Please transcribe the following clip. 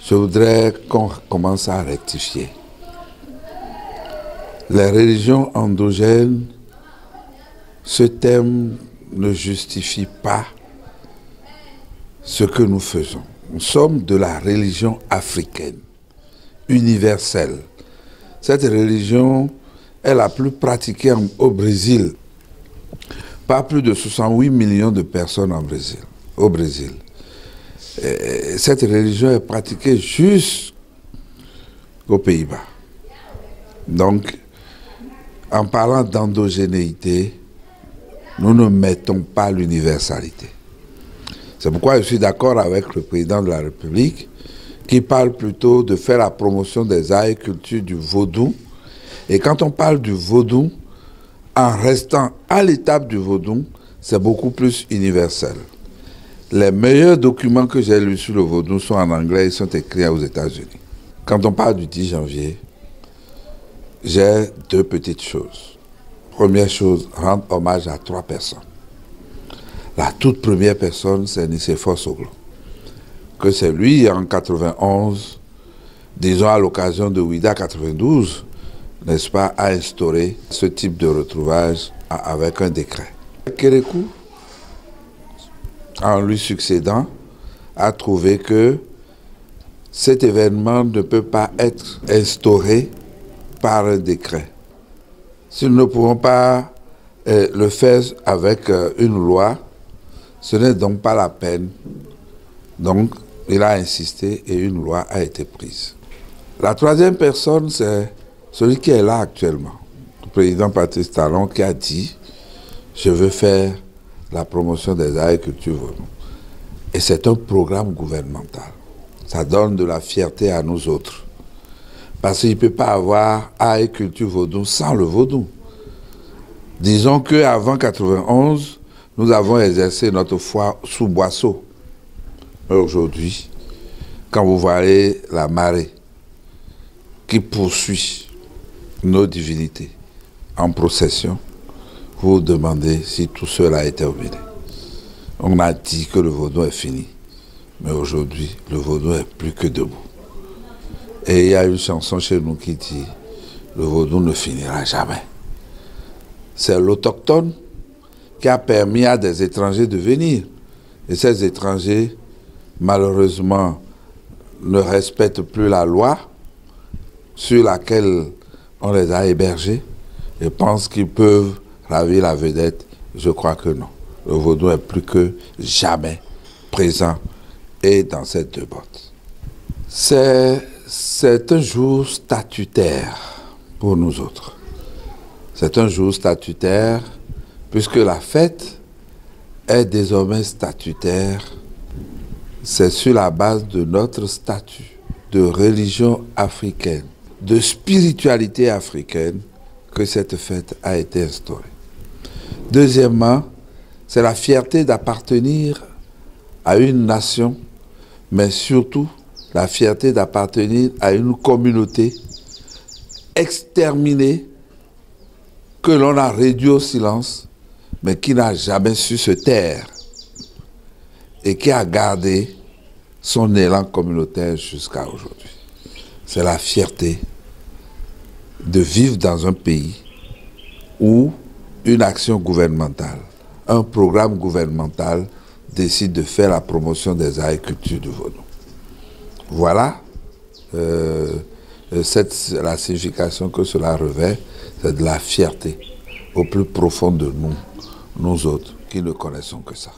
Je voudrais qu'on commence à rectifier. Les religions endogènes, ce thème ne justifie pas ce que nous faisons. Nous sommes de la religion africaine, universelle. Cette religion est la plus pratiquée au Brésil. Pas plus de 68 millions de personnes au Brésil. Et cette religion est pratiquée jusqu'aux Pays-Bas. Donc, en parlant d'endogénéité, nous ne mettons pas l'universalité. C'est pourquoi je suis d'accord avec le président de la République qui parle plutôt de faire la promotion des arts et cultures du vaudou. Et quand on parle du vaudou, en restant à l'étape du vaudou, c'est beaucoup plus universel. Les meilleurs documents que j'ai lus sur le vaudou sont en anglais et sont écrits aux États-Unis. Quand on parle du 10 janvier, j'ai deux petites choses. Première chose, rendre hommage à 3 personnes. La toute première personne, c'est Nicéphore Soglo. Que c'est lui, en 91, disons à l'occasion de Ouida 92, n'est-ce pas, a instauré ce type de retrouvage avec un décret. Kérékou, en lui succédant, a trouvé que cet événement ne peut pas être instauré par un décret. Si nous ne pouvons pas le faire avec une loi, ce n'est donc pas la peine. Donc, il a insisté et une loi a été prise. La troisième personne, c'est celui qui est là actuellement, le président Patrice Talon, qui a dit « Je veux faire la promotion des arts et cultures vaudou ». Et c'est un programme gouvernemental. Ça donne de la fierté à nous autres. Parce qu'il ne peut pas avoir art et culture vaudou sans le vaudou. Disons qu'avant 91, nous avons exercé notre foi sous boisseau. Aujourd'hui, quand vous voyez la marée qui poursuit nos divinités en procession, vous vous demandez si tout cela est terminé. On a dit que le vaudou est fini, mais aujourd'hui, le vaudou est plus que debout. Et il y a une chanson chez nous qui dit « Le vaudou ne finira jamais ». C'est l'autochtone qui a permis à des étrangers de venir. Et ces étrangers, malheureusement, ne respectent plus la loi sur laquelle on les a hébergés et pensent qu'ils peuvent ravir la vedette. Je crois que non. Le vaudou est plus que jamais présent et dans cette deux bottes. C'est un jour statutaire pour nous autres. C'est un jour statutaire puisque la fête est désormais statutaire. C'est sur la base de notre statut de religion africaine, de spiritualité africaine que cette fête a été instaurée. Deuxièmement, c'est la fierté d'appartenir à une nation, mais surtout la fierté d'appartenir à une communauté exterminée que l'on a réduit au silence, mais qui n'a jamais su se taire et qui a gardé son élan communautaire jusqu'à aujourd'hui. C'est la fierté de vivre dans un pays où une action gouvernementale, un programme gouvernemental décide de faire la promotion des arts et cultures du vaudou. Voilà la signification que cela revêt, c'est de la fierté au plus profond de nous, nous autres, qui ne connaissons que ça.